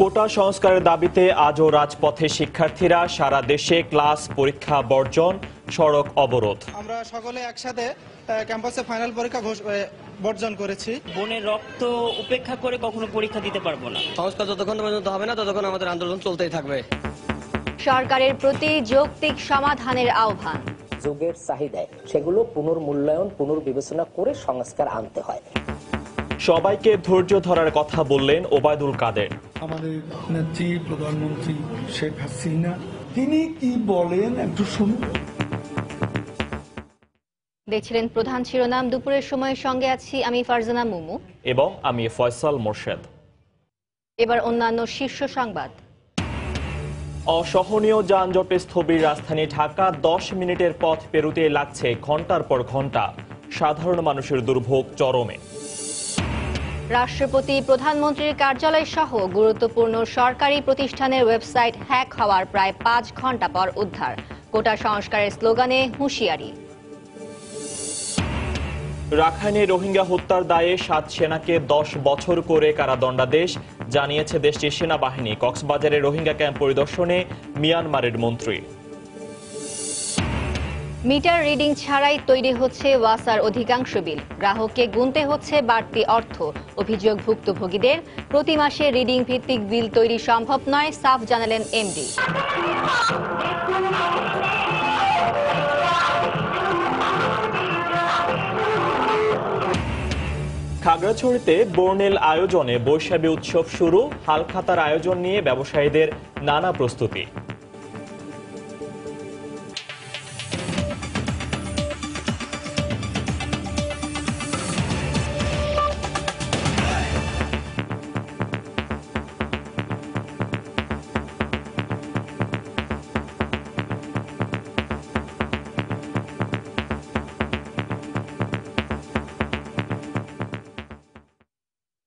কোটা সংস্কারের দাবিতে আজও রাজপথে শিক্ষার্থীরা, সারা দেশে ক্লাস পরীক্ষা বর্জন, সড়ক অবরোধ। আমরা সকলে একসাথে ক্যাম্পাসে ফাইনাল পরীক্ষা বর্জন করেছি। বোনের রক্ত উপেক্ষা করে কখনো পরীক্ষা দিতে পারবো না। সংস্কার যতক্ষণ পর্যন্ত হবে না ততক্ষণ আমাদের আন্দোলন চলতেই থাকবে। সরকারের প্রতি যৌক্তিক সমাধানের আহ্বান। যুগের চাহিদায় সেগুলো পুনর্মূল্যায়ন, পুনর্বিবেচনা করে সংস্কার আনতে হয়। সবাইকে ধৈর্য ধরার কথা বললেন ওবায়দুল কাদের। আমাদের নেত্রী প্রধানমন্ত্রী শেখ হাসিনা তিনি কি বলেন একটু শুনুন। দেখছিলেন প্রধান শিরোনাম। দুপুরের সময়ের সঙ্গে আছি আমি ফারজানা মুমু এবং আমি ফয়সাল মোর্শেদ। এবার অন্যান্য শীর্ষ সংবাদ। অসহনীয় যানজটে স্থবির রাজধানী ঢাকা, 10 মিনিটের পথ পেরুতে লাগছে ঘন্টার পর ঘন্টা। সাধারণ মানুষের দুর্ভোগ চরমে। রাষ্ট্রপতি, প্রধানমন্ত্রীর কার্যালয় সহ গুরুত্বপূর্ণ সরকারি প্রতিষ্ঠানের ওয়েবসাইট হ্যাক হওয়ার প্রায় 5 ঘন্টা পর উদ্ধার। কোটা সংস্কারের স্লোগানে হুঁশিয়ারি। রাখাইনে রোহিঙ্গা হত্যার দায়ে 7 সেনাকে 10 বছর করে কারাদণ্ডাদেশ জানিয়েছে দেশটির সেনাবাহিনী। কক্সবাজারে রোহিঙ্গা ক্যাম্প পরিদর্শনে মিয়ানমারের মন্ত্রী। মিটার রিডিং ছাড়াই তৈরি হচ্ছে ওয়াসার অধিকাংশ বিল, গ্রাহককে গুনতে হচ্ছে বাড়তি অর্থ। অভিযোগ ভুক্তভোগীদের, প্রতি মাসে রিডিং ভিত্তিক বিল তৈরি সম্ভব নয়, সাফ জানালেন এমডি। খাগড়াছড়িতে বর্ণিল আয়োজনে বৈশাখী উৎসব শুরু, হালখাতার আয়োজন নিয়ে ব্যবসায়ীদের নানা প্রস্তুতি।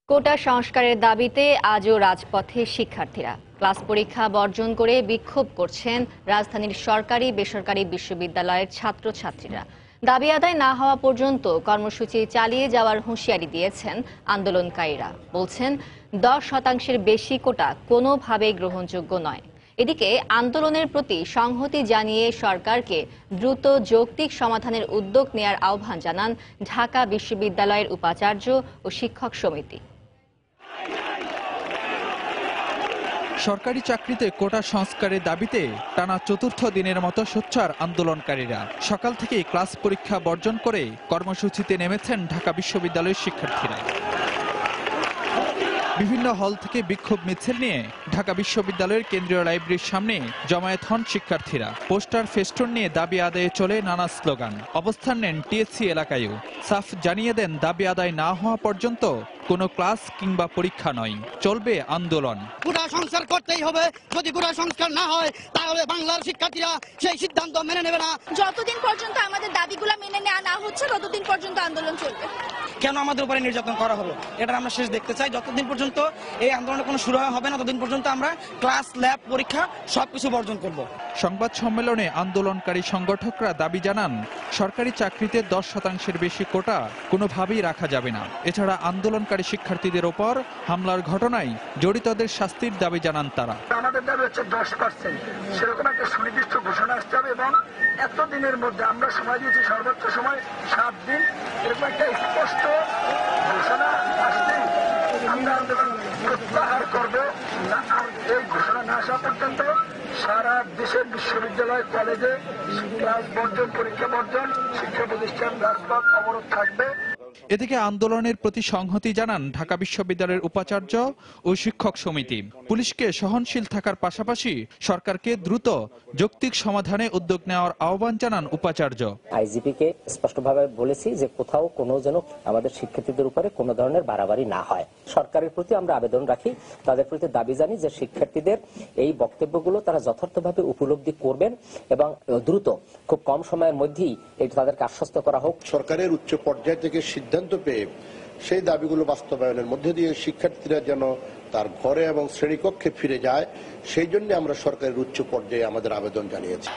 কোটা সংস্কারের দাবিতে আজও রাজপথে শিক্ষার্থীরা। ক্লাস পরীক্ষা বর্জন করে বিক্ষোভ করছেন রাজধানীর সরকারি বেসরকারি বিশ্ববিদ্যালয়ের ছাত্রছাত্রীরা। দাবি আদায় না হওয়া পর্যন্ত কর্মসূচি চালিয়ে যাওয়ার হুঁশিয়ারি দিয়েছেন আন্দোলনকারীরা। বলছেন 10% বেশি কোটা কোনোভাবেই গ্রহণযোগ্য নয়। এদিকে আন্দোলনের প্রতি সংহতি জানিয়ে সরকারকে দ্রুত যৌক্তিক সমাধানের উদ্যোগ নেয়ার আহ্বান জানান ঢাকা বিশ্ববিদ্যালয়ের উপাচার্য ও শিক্ষক সমিতি। সরকারি চাকরিতে কোটা সংস্কারের দাবিতে টানা চতুর্থ দিনের মতো সোচ্চার আন্দোলনকারীরা। সকাল থেকেই ক্লাস পরীক্ষা বর্জন করে কর্মসূচিতে নেমেছেন ঢাকা বিশ্ববিদ্যালয়ের শিক্ষার্থীরা। বিভিন্ন হল থেকে বিক্ষোভ মিছিল নিয়ে ঢাকা বিশ্ববিদ্যালয়ের কেন্দ্রীয় লাইব্রেরির সামনে জমায়েত হন শিক্ষার্থীরা। পোস্টার, ফেস্টুন নিয়ে দাবি আদায়ে চলে নানা স্লোগান। অবস্থান নেন টিএসসি এলাকায়ও। সাফ জানিয়ে দেন দাবি আদায় না হওয়া পর্যন্ত কোনো ক্লাস কিংবা পরীক্ষা নয়, চলবে আন্দোলন। কোটা সংস্কার করতেই হবে, যদি কোটা সংস্কার না হয় তাহলে বাংলার শিক্ষার্থীরা সেই সিদ্ধান্ত মেনে নেবে না। যতদিন পর্যন্ত আমাদের দাবিগুলো মেনে নেওয়া না হচ্ছে ততদিন পর্যন্ত আন্দোলন চলবে। কেন আমাদের উপরে নির্যাতন করা হলো এটা আমরা শেষ দেখতে চাই। যতদিন পর্যন্ত এই আন্দোলনের কোনো শুরু হবে না ততদিন পর্যন্ত আমরা ক্লাস, ল্যাব, পরীক্ষা সবকিছু বর্জন করব। সংবাদ সম্মেলনে আন্দোলনকারী সংগঠকরা দাবি জানান সরকারি চাকরিতে 10% বেশি কোটা কোনোভাবেই রাখা যাবে না। এছাড়া আন্দোলনকারী শিক্ষার্থীদের ওপর হামলার ঘটনায় জড়িতদের শাস্তির দাবি জানান তারা। আমাদের দাবি হচ্ছে 10%, সেরকম একটা সুনির্দিষ্ট ঘোষণা আসতে হবে এবং এতদিনের মধ্যে আমরা সময় দিয়েছি সর্বোচ্চ সময় 7 দিন। এরকম একটা স্পষ্ট ঘোষণা আসলেই আমরা আন্দোলন প্রত্যাহার করবো না। আর এই ঘোষণা না আসা পর্যন্ত সারা দেশের বিশ্ববিদ্যালয়, কলেজে ক্লাস বর্জন, পরীক্ষা বর্জন, শিক্ষা প্রতিষ্ঠান রাজপথ অবরোধ থাকবে। এদিকে আন্দোলনের প্রতি সংহতি জানান ঢাকা বিশ্ববিদ্যালয়ের উপাচার্য ও শিক্ষক সমিতি। পুলিশকে সহনশীল থাকার পাশাপাশি সরকারকে দ্রুত যৌক্তিক সমাধানে উদ্যোগ নেওয়ার আহ্বান জানান উপাচার্য। আইজিপিকে স্পষ্টভাবে বলেছি যে কোথাও কোনো যেন আমাদের শিক্ষার্থীদের উপরে কোনো ধরনের বাড়াবাড়ি না হয়। সরকারের প্রতি আমরা আবেদন রাখি, তাদের প্রতি দাবি জানি যে শিক্ষার্থীদের এই বক্তব্যগুলো তারা যথার্থভাবে উপলব্ধি করবেন এবং দ্রুত খুব কম সময়ের মধ্যেই এই তাদেরকে আশ্বস্ত করা হোক। সরকারের উচ্চ পর্যায় থেকে সিদ্ধান্ত পেয়ে সেই দাবিগুলো বাস্তবায়নের মধ্যে দিয়ে শিক্ষার্থীরা যেন তার ঘরে এবং শ্রেণীকক্ষে ফিরে যায়, সেই জন্য আমরা সরকারের উচ্চ পর্যায়ে আমাদের আবেদন জানিয়েছি।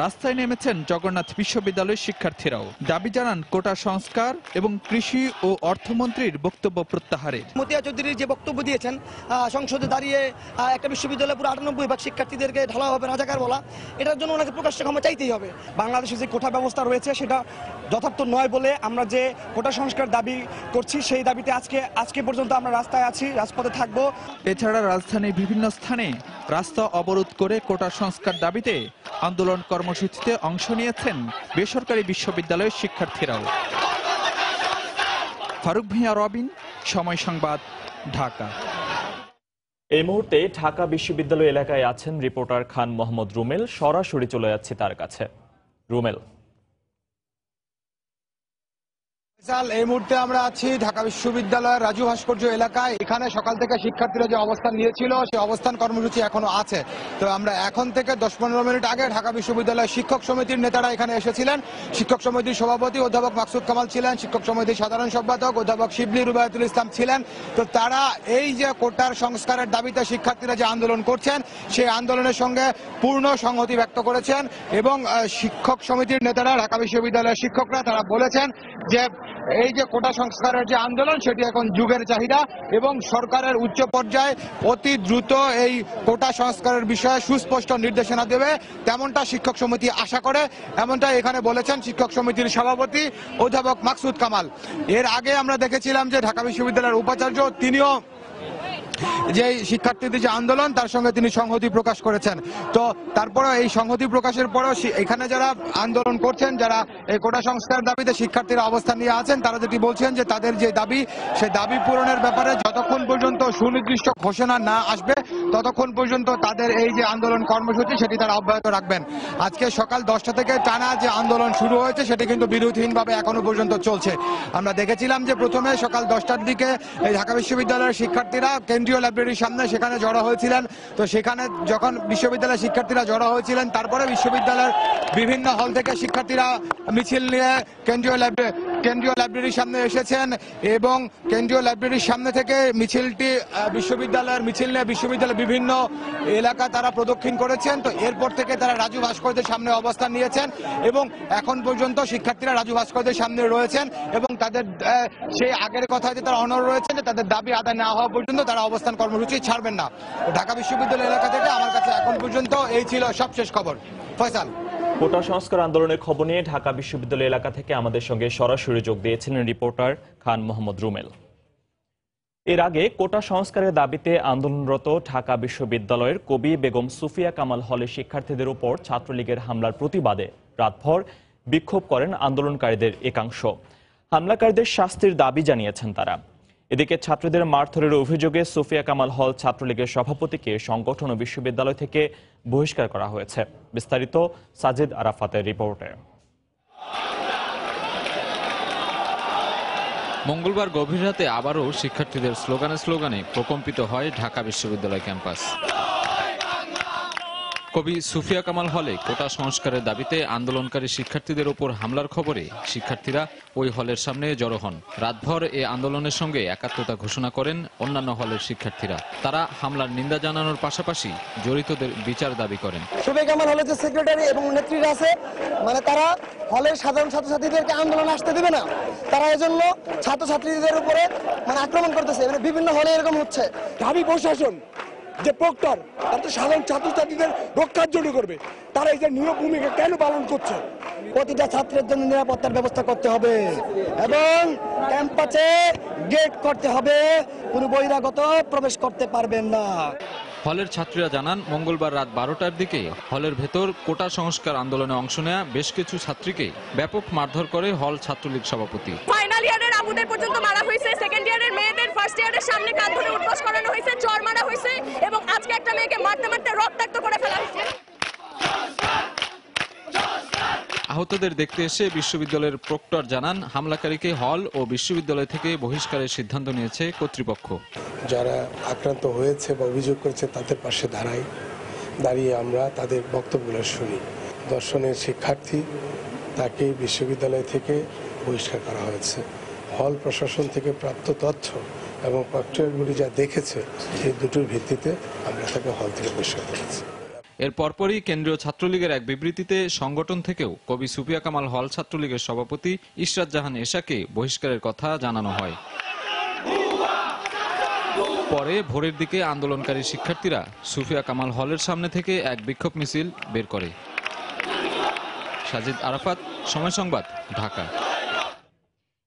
রাস্তায় নেমেছেন জগন্নাথ বিশ্ববিদ্যালয়ের শিক্ষার্থীরাও। দাবি জানান কোটা সংস্কার এবং কৃষি ও অর্থমন্ত্রীর বক্তব্য প্রত্যাহারের। মতিয়া চৌধুরীর যে বক্তব্য দিয়েছেন সংসদে দাঁড়িয়ে একটা বিশ্ববিদ্যালয়ে পুরো 98% শিক্ষার্থীদেরকে ঢালাওভাবে রাজাকার বলা, এটার জন্য ওনাকে প্রকাশ্যে ক্ষমা চাইতেই হবে। বাংলাদেশে যে কোটা ব্যবস্থা রয়েছে সেটা যথার্থ নয় বলে আমরা যে কোটা সংস্কার দাবি করছি সেই দাবিতে আজকে পর্যন্ত আমরা রাস্তায় আছি, রাজপথে থাকবো। এছাড়া রাজধানীর বিভিন্ন স্থানে রাস্তা অবরোধ করে কোটা সংস্কার দাবিতে আন্দোলন কর্মসূচিতে অংশ নিয়েছেন বেসরকারি বিশ্ববিদ্যালয়ের শিক্ষার্থীরাও। ফারুক ভূঁইয়া, রবিন, সময় সংবাদ, ঢাকা। এই মুহূর্তে ঢাকা বিশ্ববিদ্যালয় এলাকায় আছেন রিপোর্টার খান মোহাম্মদ রুমেল। সরাসরি চলে যাচ্ছি তার কাছে। রুমেল, এই মুহূর্তে আমরা আছি ঢাকা বিশ্ববিদ্যালয়ের রাজু ভাস্কর্য এলাকায়। এখানে সকাল থেকে শিক্ষার্থীরা যে অবস্থান নিয়েছিল সেই অবস্থান কর্মসূচি এখনো আছে। তো আমরা এখন থেকে 10-15 মিনিট আগে ঢাকা বিশ্ববিদ্যালয়ের শিক্ষক সমিতির নেতারা এখানে এসেছিলেন। শিক্ষক সমিতির সভাপতি অধ্যাপক মাকসুদ কামাল ছিলেন, শিক্ষক সমিতির সাধারণ সম্পাদক অধ্যাপক শিবলি রুবায়াতুল ইসলাম ছিলেন। তো তারা এই যে কোটার সংস্কারের দাবিতে শিক্ষার্থীরা যে আন্দোলন করছেন সেই আন্দোলনের সঙ্গে পূর্ণ সংহতি ব্যক্ত করেছেন এবং শিক্ষক সমিতির নেতারা, ঢাকা বিশ্ববিদ্যালয়ের শিক্ষকরা, তারা বলেছেন যে এই যে কোটা সংস্কারের যে আন্দোলন সেটি এখন যুগের চাহিদা এবং সরকারের উচ্চ পর্যায়ে অতি দ্রুত এই কোটা সংস্কারের বিষয়ে সুস্পষ্ট নির্দেশনা দেবে, তেমনটা শিক্ষক সমিতি আশা করে। এমনটা এখানে বলেছেন শিক্ষক সমিতির সভাপতি অধ্যাপক মাকসুদ কামাল। এর আগে আমরা দেখেছিলাম যে ঢাকা বিশ্ববিদ্যালয়ের উপাচার্য তিনিও যে শিক্ষার্থীদের যে আন্দোলন তার সঙ্গে তিনি সংহতি প্রকাশ করেছেন। তো তারপরে এই সংহতি প্রকাশের পরেও এখানে যারা আন্দোলন করছেন, যারা এই কোটা সংস্কার দাবিতে শিক্ষার্থীরা অবস্থান নিয়ে আছেন, তারা যেটি বলছেন যে তাদের যে দাবি সেই দাবি পূরণের ব্যাপারে যতক্ষণ পর্যন্ত সুনির্দিষ্ট ঘোষণা না আসবে ততক্ষণ পর্যন্ত তাদের এই যে আন্দোলন কর্মসূচি সেটি তারা অব্যাহত রাখবেন। আজকে সকাল 10টা থেকে টানা যে আন্দোলন শুরু হয়েছে সেটি কিন্তু বিরতিহীনভাবে এখনো পর্যন্ত চলছে। আমরা দেখেছিলাম যে প্রথমে সকাল 10টার দিকে এই ঢাকা বিশ্ববিদ্যালয়ের শিক্ষার্থীরা কেন্দ্রীয় লাইব্রেরির সামনে সেখানে জড়ো হয়েছিলেন। তো সেখানে যখন বিশ্ববিদ্যালয়ের শিক্ষার্থীরা জড়ো হয়েছিলেন তারপরে বিশ্ববিদ্যালয়ের বিভিন্ন হল থেকে শিক্ষার্থীরা মিছিল নিয়ে কেন্দ্রীয় লাইব্রেরির সামনে এসেছেন এবং কেন্দ্রীয় লাইব্রেরির সামনে থেকে মিছিলটি বিশ্ববিদ্যালয়ের মিছিল নিয়ে বিশ্ববিদ্যালয়ের বিভিন্ন এলাকা তারা প্রদক্ষিণ করেছেন। তো এরপর থেকে তারা রাজু ভাস্কর্যের সামনে অবস্থান নিয়েছেন এবং এখন পর্যন্ত শিক্ষার্থীরা রাজু ভাস্কর্যের সামনে রয়েছেন এবং তাদের সেই আগের কথা যে তারা অনড় রয়েছেন যে তাদের দাবি আদায় না হওয়া পর্যন্ত তারা অবস্থান কর্মসূচি ছাড়বেন না। ঢাকা বিশ্ববিদ্যালয় এলাকা থেকে আমার কাছে এখন পর্যন্ত এই ছিল সবশেষ খবর। ফয়সাল, কোটা সংস্কার আন্দোলনের খবর নিয়ে ঢাকা বিশ্ববিদ্যালয় এলাকা থেকে আমাদের সঙ্গে সরাসরি যোগ দিয়েছিলেন রিপোর্টার খান মোহাম্মদ রুমেল। এর আগে কোটা সংস্কারের দাবিতে আন্দোলনরত ঢাকা বিশ্ববিদ্যালয়ের কবি বেগম সুফিয়া কামাল হলে শিক্ষার্থীদের উপর ছাত্রলীগের হামলার প্রতিবাদে রাতভর বিক্ষোভ করেন আন্দোলনকারীদের একাংশ। হামলাকারীদের শাস্তির দাবি জানিয়েছেন তারা। এদিকে ছাত্রদের মারধরের অভিযোগে সুফিয়া কামাল হল ছাত্রলীগের সভাপতিকে সংগঠন ও বিশ্ববিদ্যালয় থেকে বহিষ্কার করা হয়েছে। বিস্তারিত সাজিদ আরাফাতের রিপোর্টে। মঙ্গলবার গভীর রাতে আবারও শিক্ষার্থীদের স্লোগানে প্রকম্পিত হয় ঢাকা বিশ্ববিদ্যালয় ক্যাম্পাস। কবি সুফিয়া কামাল হলে কোটা সংস্কারের দাবিতে আন্দোলনকারী শিক্ষার্থীদের উপর হামলার খবরে শিক্ষার্থীরা ওই হলের সামনে জড়ো হন। রাতভর এ আন্দোলনের সঙ্গে একাত্মতা ঘোষণা করেন অন্যান্য হলের শিক্ষার্থীরা। তারা হামলার নিন্দা জানানোর পাশাপাশি জড়িতদের বিচার দাবি করেন। সুফিয়া কামাল হলের যে সেক্রেটারি এবং নেত্রীরা আছে, তারা হলের সাধারণ ছাত্রছাত্রীদেরকে আন্দোলন আসতে দেবে না। তারা এজন্য ছাত্রছাত্রীদের উপরে আক্রমণ করতেছে। বিভিন্ন হলে এরকম হচ্ছে। ঢাবি প্রশাসন যে প্রক্টর, তারা তো সাধারণ ছাত্রছাত্রীদের রক্ষার জন্য করবে, তারা এই যে নীরব ভূমিকা কেন পালন করছে? প্রতিটা ছাত্রের জন্য নিরাপত্তার ব্যবস্থা করতে হবে এবং ক্যাম্পাসে গেট করতে হবে, কোনো বহিরাগত প্রবেশ করতে পারবেন না। হলের ছাত্রীরা জানান, মঙ্গলবার রাত 12টার দিকে হলের ভেতর কোটা সংস্কার আন্দোলনে অংশ নেয়া বেশ কিছু ছাত্রীকে ব্যাপক মারধর করে হল ছাত্রলীগ সভাপতি। ফাইনাল ইয়ারের আবুদের পর্যন্ত মারা হয়েছে, সেকেন্ড ইয়ারের মেয়েদের ফার্স্ট ইয়ারের সামনে কান ধরে উঠবস করানো হয়েছে, চর মারা হয়েছে এবং আজকে একটা মেয়েকে মারতে মারতে রক্তাক্ত করে ফেলা হয়েছে। আহতদের দেখতে এসে বিশ্ববিদ্যালয়ের প্রক্টর জানান, হামলাকারীকে হল ও বিশ্ববিদ্যালয় থেকে বহিষ্কারের সিদ্ধান্ত নিয়েছে কর্তৃপক্ষ। যারা আক্রান্ত হয়েছে বা অভিযোগ করেছে তাদের পাশে দাঁড়িয়ে আমরা তাদের বক্তব্যগুলো শুনি। দর্শনের শিক্ষার্থী, তাকে বিশ্ববিদ্যালয় থেকে বহিষ্কার করা হয়েছে। হল প্রশাসন থেকে প্রাপ্ত তথ্য এবং প্রক্টরগুলি যা দেখেছে সেই দুটোর ভিত্তিতে আমরা তাকে হল থেকে বহিষ্কার করেছি। এর পরপরই কেন্দ্রীয় ছাত্রলীগের এক বিবৃতিতে সংগঠন থেকেও কবি সুফিয়া কামাল হল ছাত্রলীগের সভাপতি ইশরাত জাহান এশাকে বহিষ্কারের কথা জানানো হয়। পরে ভোরের দিকে আন্দোলনকারী শিক্ষার্থীরা সুফিয়া কামাল হলের সামনে থেকে এক বিক্ষোভ মিছিল বের করে। সাজিদ আরাফাত, সময় সংবাদ, ঢাকা।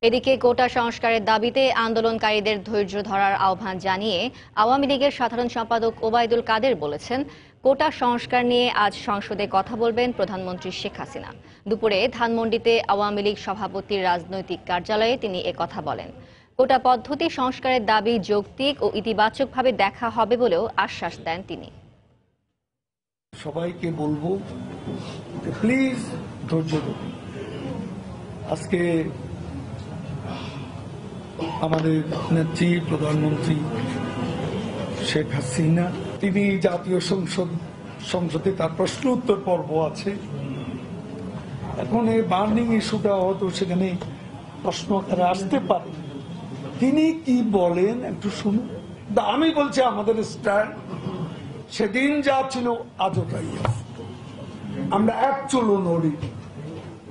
এদিকে কোটা সংস্কারের দাবিতে আন্দোলনকারীদের ধৈর্য ধরার আহ্বান জানিয়ে আওয়ামী লীগের সাধারণ সম্পাদক ওবায়দুল কাদের বলেছেন, কোটা সংস্কার নিয়ে আজ সংসদে কথা বলবেন প্রধানমন্ত্রী শেখ হাসিনা। দুপুরে ধানমন্ডিতে আওয়ামী লীগ সভাপতির রাজনৈতিক কার্যালয়ে তিনি একথা বলেন। কোটা পদ্ধতি সংস্কারের দাবি যৌক্তিক ও ইতিবাচকভাবে দেখা হবে বলেও আশ্বাস দেন তিনি। সবাইকে বলবো প্লিজ ধৈর্য ধরুন। আজকে আমাদের নেত্রী প্রধানমন্ত্রী শেখ হাসিনা তিনি জাতীয় সংসদে তার প্রশ্ন উত্তর পর্ব আছে। এখন এই বার্নিং ইস্যুটা হয়তো সেখানে প্রশ্ন আকারে আসতে পারে। তিনি কি বলেন একটু শুনুন। আমি বলছি আমাদের স্ট্যান্ড সেদিন যা ছিল আজও তাই আছে। আমরা এক চুলো নড়ি।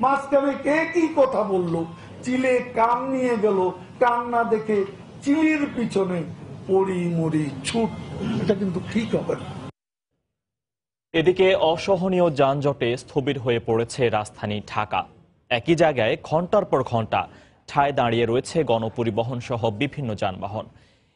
মাঝখানে কে কি কথা বললো, চিলে কান নিয়ে গেল, কান না দেখে চিলির পিছনে পড়ি মরি ছুট, এটা কিন্তু ঠিক হবে না। এদিকে অসহনীয় যানজটে স্থবির হয়ে পড়েছে রাজধানী ঢাকা। একই জায়গায় ঘন্টার পর ঘন্টা ঠায় দাঁড়িয়ে রয়েছে গণপরিবহন সহ বিভিন্ন যানবাহন।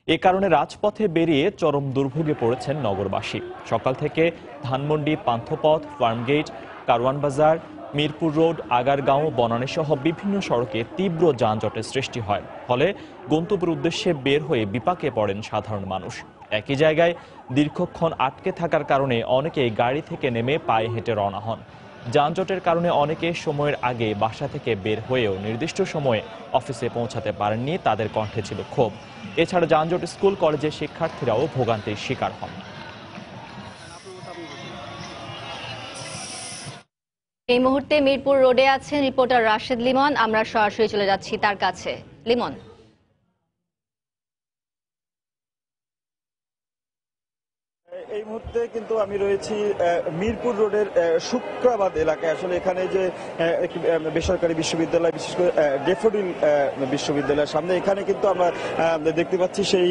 এ কারণে রাজপথে বেরিয়ে চরম দুর্ভোগে পড়েছেন নগরবাসী। সকাল থেকে ধানমন্ডি, পান্থপথ, ফার্মগেট, কারওয়ান বাজার, মিরপুর রোড, আগারগাঁও, বনানী সহ বিভিন্ন সড়কে তীব্র যানজটের সৃষ্টি হয়। ফলে গন্তব্যের উদ্দেশ্যে বের হয়ে বিপাকে পড়েন সাধারণ মানুষ। একই জায়গায় দীর্ঘক্ষণ আটকে থাকার কারণে অনেকেই গাড়ি থেকে নেমে পায়ে হেঁটে রওনা হন। যানজটের কারণে অনেকে সময়ের আগে বাসা থেকে বের হয়েও নির্দিষ্ট সময়ে অফিসে পৌঁছাতে পারেননি, তাদের কণ্ঠে ছিল ক্ষোভ। এছাড়া যানজট স্কুল কলেজের শিক্ষার্থীরাও ভোগান্তির শিকার হন। এই মুহূর্তে মিরপুর রোডে আছেন রিপোর্টার রাশেদ লিমন। আমরা সরাসরি চলে যাচ্ছি তার কাছে। লিমন, এই মুহূর্তে কিন্তু আমি রয়েছি মিরপুর রোডের শুক্রাবাদ এলাকায়। আসলে এখানে যে বেসরকারি বিশ্ববিদ্যালয়, বিশেষ করে ডেফোডিল বিশ্ববিদ্যালয়ের সামনে, এখানে কিন্তু আমরা দেখতে পাচ্ছি সেই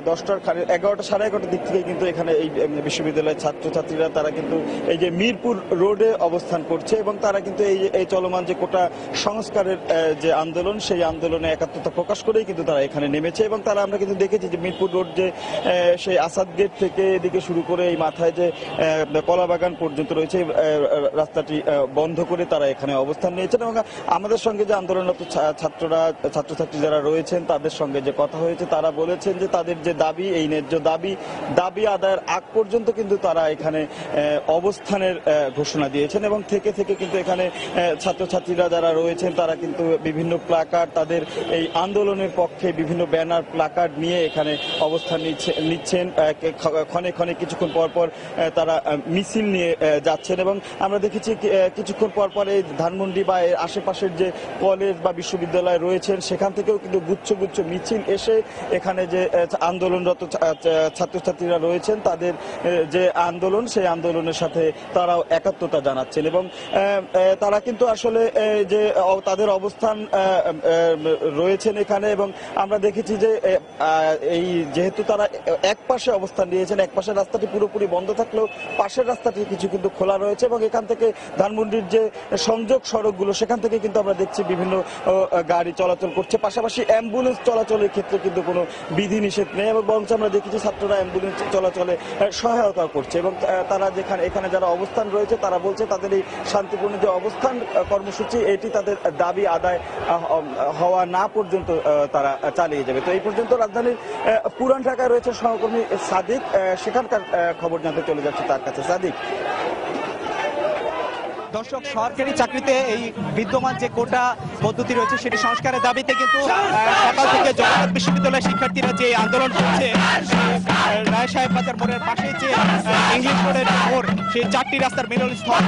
10টার 11টা সাড়ে 11টার দিক থেকে কিন্তু এখানে এই বিশ্ববিদ্যালয়ের ছাত্রছাত্রীরা তারা কিন্তু এই যে মিরপুর রোডে অবস্থান করছে এবং তারা কিন্তু এই চলমান যে কোটা সংস্কারের যে আন্দোলন, সেই আন্দোলনে একাত্মতা প্রকাশ করেই কিন্তু তারা এখানে নেমেছে। এবং তারা আমরা কিন্তু দেখেছি যে মিরপুর রোড যে সেই আসাদ গেট থেকে এদিকে শুরু করে এই মাথায় যে কলাবাগান পর্যন্ত রয়েছে, রাস্তাটি বন্ধ করে তারা এখানে অবস্থান নিয়েছেন। এবং আমাদের সঙ্গে যে আন্দোলনরত ছাত্রছাত্রী যারা রয়েছেন তাদের সঙ্গে যে কথা হয়েছে, তারা বলেছেন যে তাদের যে দাবি, এই ন্যায্য দাবি আদায়ের আগ পর্যন্ত কিন্তু তারা এখানে অবস্থানের ঘোষণা দিয়েছেন। এবং থেকে কিন্তু এখানে ছাত্রছাত্রীরা যারা রয়েছেন তারা কিন্তু বিভিন্ন প্লাকার্ড, তাদের এই আন্দোলনের পক্ষে বিভিন্ন ব্যানার প্লাকার্ড নিয়ে এখানে অবস্থান নিচ্ছেন। ক্ষণে ক্ষণে কিছুক্ষণ পর তারা মিছিল নিয়ে যাচ্ছেন। এবং আমরা দেখেছি কিছুক্ষণ পর এই ধানমন্ডি বা এর আশেপাশের যে কলেজ বা বিশ্ববিদ্যালয় রয়েছেন সেখান থেকেও কিন্তু গুচ্ছ মিছিল এসে এখানে যে আন্দোলনরত ছাত্রছাত্রীরা রয়েছেন তাদের যে আন্দোলন, সেই আন্দোলনের সাথে তারাও একাত্মতা জানাচ্ছেন। এবং তারা কিন্তু আসলে যে তাদের অবস্থান রয়েছেন এখানে। এবং আমরা দেখেছি যে এই যেহেতু তারা এক পাশে অবস্থান নিয়েছেন, এক পাশের রাস্তাটি পুরোপুরি বন্ধ থাকলেও পাশের রাস্তাটি কিছু কিন্তু খোলা রয়েছে। এবং এখান থেকে ধানমন্ডির যে সংযোগ সড়কগুলো, সেখান থেকে কিন্তু আমরা দেখছি বিভিন্ন গাড়ি চলাচল করছে। পাশাপাশি অ্যাম্বুলেন্স চলাচলের ক্ষেত্রে কিন্তু কোনো বিধিনিষেধ নেই। এবং বরঞ্চ আমরা দেখেছি ছাত্ররা অ্যাম্বুলেন্স চলাচলে সহায়তা করছে। এবং তারা এখানে যারা অবস্থান রয়েছে তারা বলছে তাদের এই শান্তিপূর্ণ যে অবস্থান কর্মসূচি, এটি তাদের দাবি আদায় হওয়া না পর্যন্ত তারা চালিয়ে যাবে। তো এই পর্যন্ত রাজধানীর পুরান ঢাকায় রয়েছে সহকর্মী সাদিক, সেখানকার খবর জানতে চলে যাচ্ছে তার কাছে। সাদিক। দর্শক, সরকারি চাকরিতে এই বিদ্যমান যে কোটা পদ্ধতি রয়েছে সেটি সংস্কারের দাবিতে কিন্তু সকাল থেকে জগন্নাথ বিশ্ববিদ্যালয়ের শিক্ষার্থীরা যে আন্দোলন করছে, রায় সাহেব বাজার মোড়ের পাশে যে ইংলিশ রোডের মোড়, সেই 4টি রাস্তার মিলনস্থল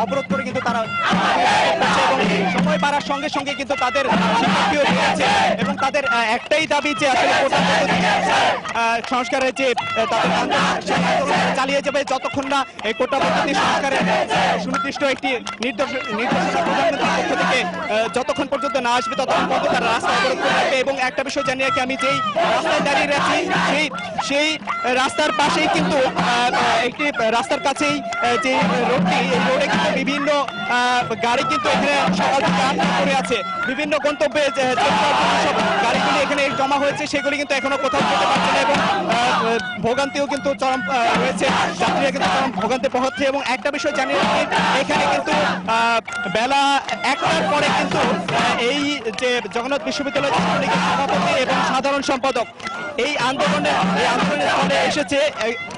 অবরোধ করে কিন্তু তারা এবং সময় বাড়ার সঙ্গে সঙ্গে কিন্তু তাদের শিক্ষার্থীও রয়েছে এবং তাদের একটাই দাবি যে আসলে কোটা পদ্ধতি সংস্কারের যে তাদের আন্দোলন চালিয়ে যাবে যতক্ষণ না এই কোটা পদ্ধতি সংস্কারের সুনির্দিষ্ট একটি নির্দেশনা প্রধানমন্ত্রীর পক্ষ থেকে যতক্ষণ পর্যন্ত না আসবে ততক্ষণ পর্যন্ত তারা রাস্তা অবরোধ করে থাকবে। এবং একটা বিষয় জানিয়ে রাখি, আমি যেই রাস্তায় দাঁড়িয়ে আছি সেই রাস্তার পাশেই কিন্তু একটি রাস্তার কাছেই যে রোডটি, এই রোডে কিন্তু বিভিন্ন গাড়ি কিন্তু এখানে সকাল থেকে আটকা করে আছে। বিভিন্ন গন্তব্যে সব গাড়িগুলি এখানে জমা হয়েছে, সেগুলি কিন্তু এখনো কোথাও যেতে পারছে না এবং ভোগান্তিও কিন্তু চরম রয়েছে, যাত্রীরা কিন্তু চরম ভোগান্তি পোহাচ্ছে। এবং একটা বিষয় জানিয়ে রাখি, এখানে কিন্তু বেলা 1টার পরে কিন্তু এই যে জগন্নাথ বিশ্ববিদ্যালয় ছাত্রলীগের সভাপতি এবং সাধারণ সম্পাদক এই আন্দোলনের স্থলে এসেছে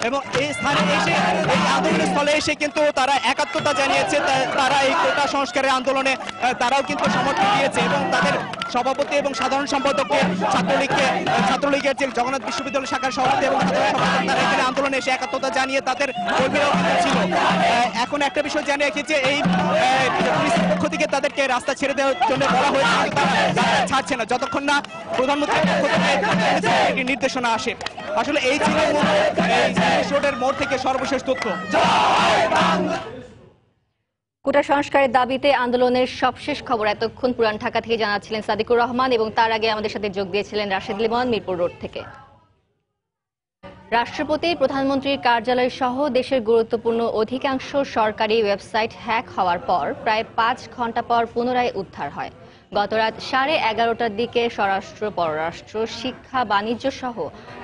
এবং এই স্থানে এসে এই আন্দোলনের স্থলে এসে কিন্তু তারা একাত্মতা জানিয়েছে। তারা এই কোটা সংস্কারের আন্দোলনে তারাও কিন্তু সমর্থন দিয়েছে এবং তাদের সভাপতি এবং সাধারণ সম্পাদককে ছাত্রলীগের যে জগন্নাথ বিশ্ববিদ্যালয় শাখার সভাপতি এবং সাধারণ সম্পাদক তারা এখানে আন্দোলনে এসে একাত্মতা জানিয়ে তাদের কর্মীরাও কিন্তু ছিল। এখন একটা বিষয় জানিয়ে রাখি যে এই পুলিশের পক্ষ থেকে তাদেরকে রাস্তা ছেড়ে দেওয়ার জন্য বলা হয়েছে, কিন্তু তারা রাস্তা ছাড়ছে না যতক্ষণ না প্রধানমন্ত্রীর পক্ষ থেকে একটি নির্দেশনা আসে। আসলে এই ছিল রোডের মোড় থেকে সর্বশেষ তথ্য। কোটা সংস্কারের দাবিতে আন্দোলনের সবশেষ খবর এতক্ষণ পুরান ঢাকা থেকে জানাচ্ছিলেন সাদিকুর রহমান এবং তার আগে আমাদের সাথে যোগ দিয়েছিলেন রাশেদ লিমন মিরপুর রোড থেকে। রাষ্ট্রপতি, প্রধানমন্ত্রীর কার্যালয় সহ দেশের গুরুত্বপূর্ণ অধিকাংশ সরকারি ওয়েবসাইট হ্যাক হওয়ার পর প্রায় 5 ঘন্টা পর পুনরায় উদ্ধার হয়। গত রাত 11:30টার দিকে স্বরাষ্ট্র, পররাষ্ট্র, শিক্ষা, বাণিজ্য সহ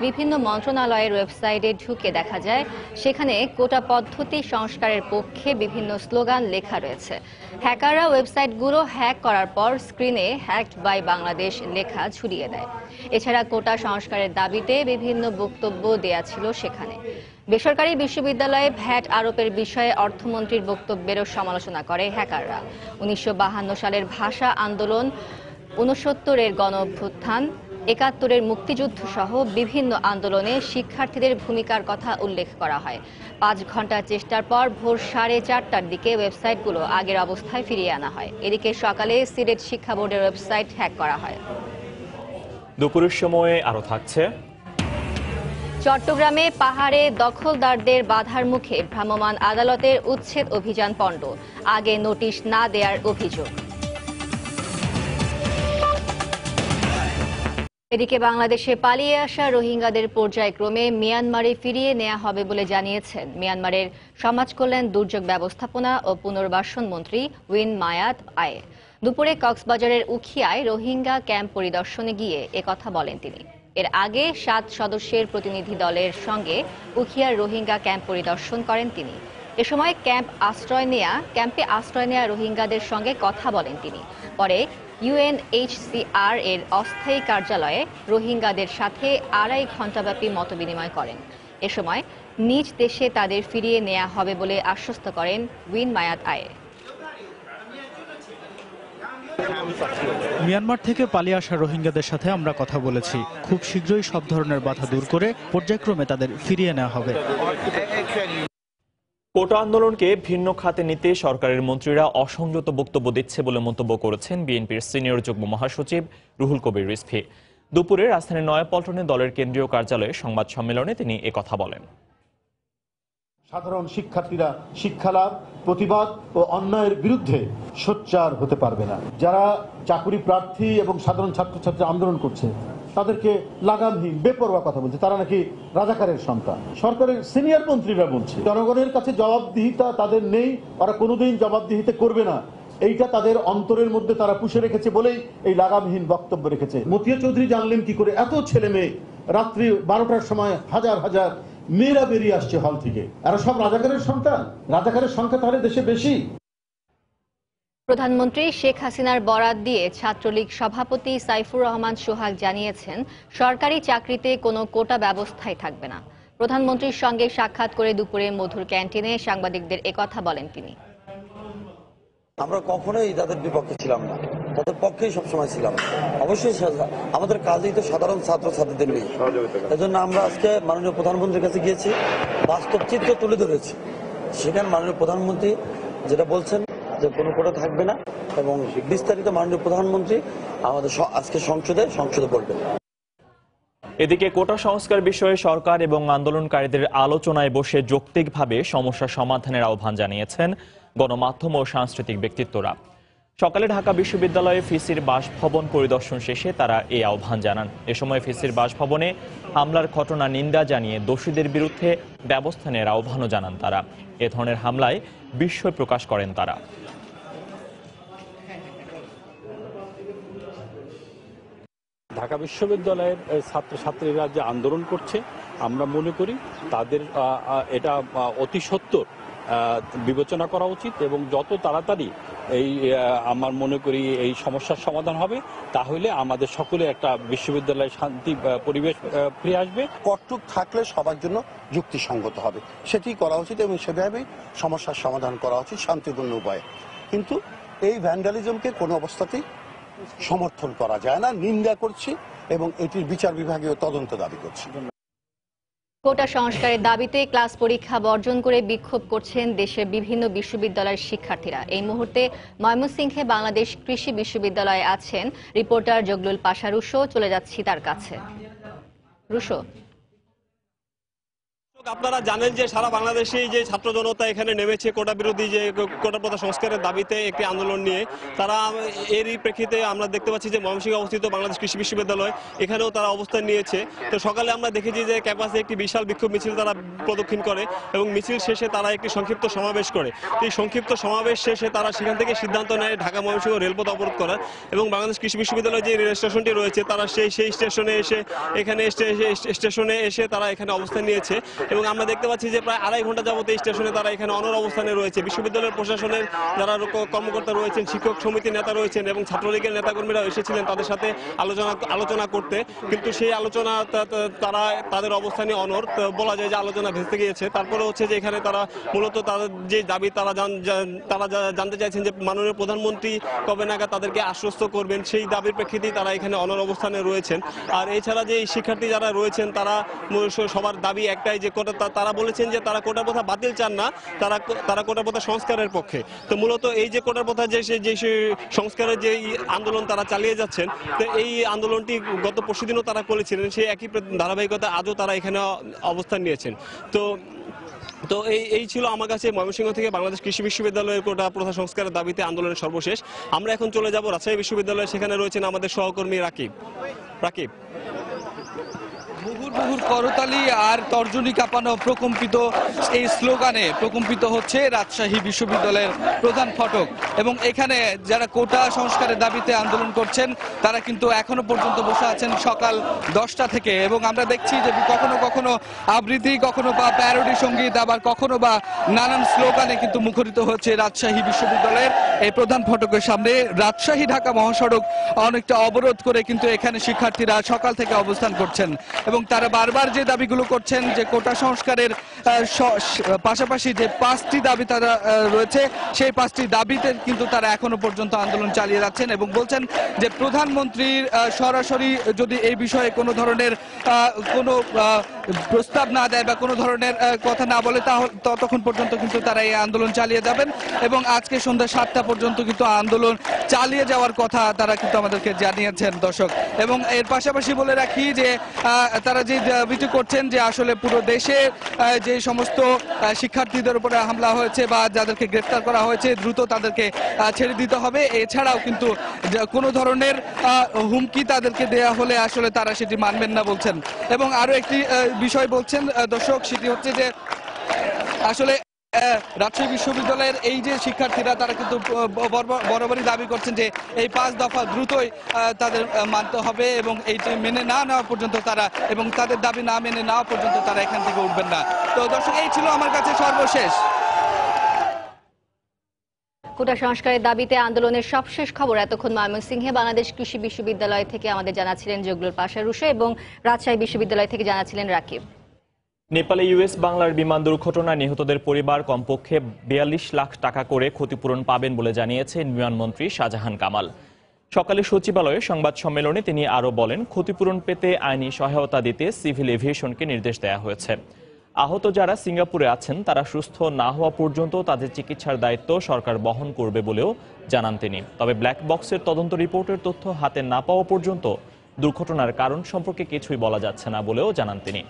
বিভিন্ন মন্ত্রণালয়ের ওয়েবসাইটে ঢুকে দেখা যায় সেখানে কোটা পদ্ধতি সংস্কারের পক্ষে বিভিন্ন স্লোগান লেখা রয়েছে। হ্যাকাররা ওয়েবসাইটগুলো হ্যাক করার পর স্ক্রিনে হ্যাকড বাই বাংলাদেশ লেখা ঝুলিয়ে দেয়। এছাড়া কোটা সংস্কারের দাবিতে বিভিন্ন বক্তব্য দেয়া ছিল সেখানে। বেসরকারি বিশ্ববিদ্যালয়ে ভ্যাট আরোপের বিষয়ে অর্থমন্ত্রীর বক্তব্যেরও সমালোচনা করে হ্যাকাররা। 1952 সালের ভাষা আন্দোলন, 69-এর গণ অভ্যুত্থান, 71-এর মুক্তিযুদ্ধ সহ বিভিন্ন আন্দোলনে শিক্ষার্থীদের ভূমিকার কথা উল্লেখ করা হয়। 5 ঘন্টার চেষ্টার পর ভোর 4:30টার দিকে ওয়েবসাইটগুলো আগের অবস্থায় ফিরিয়ে আনা হয়। এদিকে সকালে সিলেট শিক্ষা বোর্ডের ওয়েবসাইট হ্যাক করা হয়। দুপুরের সময়ে আরো থাকছে। চট্টগ্রামে পাহাড়ে দখলদারদের বাধার মুখে ভ্রাম্যমাণ আদালতের উচ্ছেদ অভিযান পণ্ড, আগে নোটিশ না দেওয়ার অভিযোগ। এদিকে বাংলাদেশে পালিয়ে আসা রোহিঙ্গাদের পর্যায়ক্রমে মিয়ানমারে ফিরিয়ে নেওয়া হবে বলে জানিয়েছেন মিয়ানমারের সমাজ কল্যাণ, দুর্যোগ ব্যবস্থাপনা ও পুনর্বাসন মন্ত্রী উইন মায়াত আয়ে। দুপুরে কক্সবাজারের উখিয়ায় রোহিঙ্গা ক্যাম্প পরিদর্শনে গিয়ে একথা বলেন তিনি। এর আগে 7 সদস্যের প্রতিনিধি দলের সঙ্গে উখিয়ার রোহিঙ্গা ক্যাম্প পরিদর্শন করেন তিনি। এ সময় ক্যাম্পে আশ্রয় নেওয়া রোহিঙ্গাদের সঙ্গে কথা বলেন তিনি। পরে UNHCR এর অস্থায়ী কার্যালয়ে রোহিঙ্গাদের সাথে 2.5 ঘণ্টাব্যাপী মতবিনিময় করেন। এ সময় নিজ দেশে তাদের ফিরিয়ে নেওয়া হবে বলে আশ্বস্ত করেন উইন মায়াত আয়ে। মিয়ানমার থেকে পালিয়ে আসা রোহিঙ্গাদের সাথে আমরা কথা বলেছি। খুব শীঘ্রই সব ধরনের বাধা দূর করে পর্যায়ক্রমে তাদের ফিরিয়ে নেওয়া হবে। কোটা আন্দোলনকে ভিন্ন খাতে নিতে সরকারের মন্ত্রীরা অসংযত বক্তব্য দিচ্ছে বলে মন্তব্য করেছেন বিএনপির সিনিয়র যুগ্ম মহাসচিব রুহুল কবির রিজভী। দুপুরে রাজধানীর নয়াপল্টনে দলের কেন্দ্রীয় কার্যালয়ে সংবাদ সম্মেলনে তিনি একথা বলেন। সাধারণ শিক্ষার্থীরা শিক্ষালাভ, প্রতিবাদ ও অন্যায়ের বিরুদ্ধে সোচ্চার হতে পারবে না। যারা চাকরি প্রার্থী এবং সাধারণ ছাত্রছাত্রী আন্দোলন করছে তাদেরকে লাগামহীন বেপরোয়া কথা বলছে, তারা নাকি রাজাকারের সন্তান। সরকারের সিনিয়র মন্ত্রীরা বলছে জনগণের কাছে জবাবদিহিতা তাদের নেই, ওরা কোনোদিন জবাবদিহিতা করবে না। এইটা তাদের অন্তরের মধ্যে তারা পুষে রেখেছে বলেই এই লাগামহীন বক্তব্য রেখেছে। মতিয়া চৌধুরী জানলেন কি করে এত ছেলে মেয়ে রাত্রি 12টার সময় হাজার হাজার মেয়েরা বেরিয়ে আসছে হল থেকে? এরা সব রাজাকারের সন্তান? রাজাকারের সংখ্যা তাহলে দেশে বেশি। প্রধানমন্ত্রী শেখ হাসিনার বরাত দিয়ে ছাত্রলীগ সভাপতি সাইফুর রহমান সোহাগ জানিয়েছেন, সরকারি চাকরিতে কোনো কোটা ব্যবস্থাই থাকবে না। প্রধানমন্ত্রীর সঙ্গে সাক্ষাৎ করে দুপুরে মধুর ক্যান্টিনে সাংবাদিকদের একথা বলেন তিনি। আমরা কখনোই তাদের বিপক্ষে ছিলাম না, তাদের পক্ষেই সবসময় ছিলাম। অবশ্যই আমাদের কাজই তো সাধারণ ছাত্রছাত্রীদের নিয়ে, এজন্য আমরা আজকে মাননীয় প্রধানমন্ত্রীর কাছে গিয়েছি, বাস্তব চিত্র তুলে ধরেছি। সেখানে মাননীয় প্রধানমন্ত্রী যেটা বলছেন যে কোনো কোটা থাকবে না, এবং বিস্তারিত মাননীয় প্রধানমন্ত্রী আমাদের আজকে সংসদে বলবেন। এদিকে কোটা সংস্কার বিষয়ে সরকার এবং আন্দোলনকারীদের আলোচনায় বসে যৌক্তিকভাবে সমস্যা সমাধানের আহ্বান জানিয়েছেন গণমাধ্যম ও সাংস্কৃতিক ব্যক্তিত্বরা। সকালে ঢাকা বিশ্ববিদ্যালয়ে ফিসির বাসভবন পরিদর্শন শেষে তারা এই আহ্বান জানান। এ সময় ফিসির বাসভবনে হামলার ঘটনা নিন্দা জানিয়ে দোষীদের বিরুদ্ধে ব্যবস্থা নেওয়ার আহ্বানও জানান তারা। এ ধরনের হামলায় বিস্ময় প্রকাশ করেন তারা। ঢাকা বিশ্ববিদ্যালয়ের ছাত্রছাত্রীরা যে আন্দোলন করছে, আমরা মনে করি তাদের এটা অতি সত্বর বিবেচনা করা উচিত, এবং যত তাড়াতাড়ি আমার মনে করি এই সমস্যার সমাধান হবে, তাহলে আমাদের সকলে একটা বিশ্ববিদ্যালয়ে শান্তি পরিবেশ ফিরে আসবে। কটুক থাকলে সবার জন্য যুক্তিসঙ্গত হবে, সেটি করা উচিত এবং সেভাবেই সমস্যার সমাধান করা উচিত শান্তিপূর্ণ উপায়ে। কিন্তু এই ভ্যান্ডালিজমকে কোনো অবস্থাতেই সমর্থন করা যায় না, নিন্দা করছি এবং এটির বিচার বিভাগীয় তদন্ত দাবি করছি। কোটা সংস্কারের দাবিতে ক্লাস পরীক্ষা বর্জন করে বিক্ষোভ করছেন দেশের বিভিন্ন বিশ্ববিদ্যালয়ের শিক্ষার্থীরা। এই মুহূর্তে ময়মনসিংহে বাংলাদেশ কৃষি বিশ্ববিদ্যালয়ে আছেন রিপোর্টার জগলুল পাশা রুশো। চলে যাচ্ছি তার কাছে। রুশো, আপনারা জানেন যে সারা বাংলাদেশে যে ছাত্র জনতা এখানে নেমেছে কোটা বিরোধী যে কোটা প্রথা সংস্কারের দাবিতে একটি আন্দোলন নিয়ে, তারা এরই প্রেক্ষিতে আমরা দেখতে পাচ্ছি যে ময়মনসিংহে অবস্থিত বাংলাদেশ কৃষি বিশ্ববিদ্যালয় এখানেও তারা অবস্থান নিয়েছে। তো সকালে আমরা দেখেছি যে ক্যাম্পাসে একটি বিশাল বিক্ষোভ মিছিল তারা প্রদক্ষিণ করে এবং মিছিল শেষে তারা একটি সংক্ষিপ্ত সমাবেশ করে। এই সংক্ষিপ্ত সমাবেশ শেষে তারা সেখান থেকে সিদ্ধান্ত নেয় ঢাকা ময়মনসিংহ রেলপথ অবরোধ করার, এবং বাংলাদেশ কৃষি বিশ্ববিদ্যালয় যে রেল স্টেশনটি রয়েছে তারা সেই স্টেশনে এসে স্টেশনে এসে তারা এখানে অবস্থান নিয়েছে। এবং আমরা দেখতে পাচ্ছি যে প্রায় 2.5 ঘন্টা যাবত এই স্টেশনে তারা এখানে অনর অবস্থানে রয়েছে। বিশ্ববিদ্যালয়ের প্রশাসনের যারা কর্মকর্তা রয়েছেন, শিক্ষক সমিতির নেতা রয়েছেন এবং ছাত্রলীগের নেতাকর্মীরা এসেছিলেন তাদের সাথে আলোচনা করতে, কিন্তু সেই আলোচনা তারা তাদের অবস্থানে অনর বলা যায় যে আলোচনা ভেস্তে গিয়েছে। তারপরে হচ্ছে যে এখানে তারা মূলত তাদের যে দাবি তারা জানতে চাইছেন যে মাননীয় প্রধানমন্ত্রী কবে নাগাদ তাদেরকে আশ্বস্ত করবেন, সেই দাবির প্রেক্ষিতেই তারা এখানে অনর অবস্থানে রয়েছেন। আর এছাড়া যে শিক্ষার্থী যারা রয়েছেন তারা সবার দাবি একটাই যে তারা বলেছেন যে তারা কোটা প্রথা বাতিল চান না, তারা কোটা প্রথা সংস্কারের পক্ষে। তো মূলত এই যে কোটা প্রথা যে সংস্কারের যে আন্দোলন তারা চালিয়ে যাচ্ছেন, তো এই আন্দোলনটি গত পরশুদিনও তারা করেছিলেন, সেই একই ধারাবাহিকতা আজও তারা এখানে অবস্থান নিয়েছেন। তো এই ছিল আমার কাছে ময়মনসিংহ থেকে বাংলাদেশ কৃষি বিশ্ববিদ্যালয়ের কোটা প্রথা সংস্কারের দাবিতে আন্দোলনের সর্বশেষ। আমরা এখন চলে যাব রাজশাহী বিশ্ববিদ্যালয়ে, সেখানে রয়েছেন আমাদের সহকর্মী রাকিব। মুহুর্মুহুর করতালি আর তর্জনী কাঁপানো প্রকম্পিত এই স্লোগানে প্রকম্পিত হচ্ছে রাজশাহী বিশ্ববিদ্যালয়ের প্রধান ফটক, এবং এখানে যারা কোটা সংস্কারের দাবিতে আন্দোলন করছেন তারা কিন্তু এখনো পর্যন্ত বসে আছেন সকাল 10টা থেকে। এবং আমরা দেখছি যে কখনো কখনো আবৃত্তি, কখনো বা প্যারোডি সঙ্গীত, আবার কখনো বা নানান স্লোগানে কিন্তু মুখরিত হচ্ছে রাজশাহী বিশ্ববিদ্যালয়ের এই প্রধান ফটকের সামনে। রাজশাহী ঢাকা মহাসড়ক অনেকটা অবরোধ করে কিন্তু এখানে শিক্ষার্থীরা সকাল থেকে অবস্থান করছেন, এবং তারা বারবার যে দাবিগুলো করছেন যে কোটা সংস্কারের পাশাপাশি যে 5টি দাবি তারা রয়েছে, সেই 5টি দাবিতে কিন্তু তারা এখনো পর্যন্ত আন্দোলন চালিয়ে যাচ্ছেন এবং বলছেন যে প্রধানমন্ত্রীর সরাসরি যদি এই বিষয়ে কোনো ধরনের কোনো প্রস্তাব না দেয় বা কোনো ধরনের কথা না বলে ততক্ষণ পর্যন্ত কিন্তু তারা এই আন্দোলন চালিয়ে যাবেন, এবং আজকে সন্ধ্যা 7টা পর্যন্ত কিন্তু আন্দোলন চালিয়ে যাওয়ার কথা তারা কিন্তু আমাদেরকে জানিয়েছেন দর্শক। এবং এর পাশাপাশি বলে রাখি যে তারা যে দাবিটি করছেন যে আসলে পুরো দেশে যে সমস্ত শিক্ষার্থীদের উপরে হামলা হয়েছে বা যাদেরকে গ্রেফতার করা হয়েছে দ্রুত তাদেরকে ছেড়ে দিতে হবে। এছাড়াও কিন্তু কোনো ধরনের হুমকি তাদেরকে দেয়া হলে আসলে তারা সেটি মানবেন না বলছেন। এবং আরো একটি বিষয় বলছেন দর্শক, সেটি হচ্ছে যে আসলে রাজশাহী বিশ্ববিদ্যালয়ের এই যে শিক্ষার্থীরা তারা কিন্তু বরাবরই দাবি করছেন যে এই 5 দফা দ্রুতই তাদের মানতে হবে, এবং এইটি মেনে না নেওয়া পর্যন্ত তারা, এবং তাদের দাবি না মেনে নেওয়া পর্যন্ত তারা এখান থেকে উঠবেন না। তো দর্শক, এই ছিল আমার কাছে সর্বশেষ। কোটা সংস্কারের দাবিতে আন্দোলনের সবশেষ খবর এতক্ষণ ময়মনসিংহে বাংলাদেশ কৃষি বিশ্ববিদ্যালয় থেকে আমাদের জানাচ্ছিলেন জগলুল পাশা রুশো, এবং রাজশাহী বিশ্ববিদ্যালয় থেকে জানাচ্ছিলেন রাকিব। নেপালে ইউএস বাংলার বিমান দুর্ঘটনায় নিহতদের পরিবার কমপক্ষে ৪২ লাখ টাকা করে ক্ষতিপূরণ পাবেন বলে জানিয়েছেন বিমানমন্ত্রী শাহজাহান কামাল। সকালে সচিবালয়ে সংবাদ সম্মেলনে তিনি আরও বলেন, ক্ষতিপূরণ পেতে আইনি সহায়তা দিতে সিভিল এভিয়েশনকে নির্দেশ দেওয়া হয়েছে। আহত যারা সিঙ্গাপুরে আছেন তারা সুস্থ না হওয়া পর্যন্ত তাদের চিকিৎসার দায়িত্ব সরকার বহন করবে বলেও জানান তিনি। তবে ব্ল্যাক বক্সের তদন্ত রিপোর্টের তথ্য হাতে না পাওয়া পর্যন্ত দুর্ঘটনার কারণ সম্পর্কে কিছুই বলা যাচ্ছে না বলেও জানান তিনি।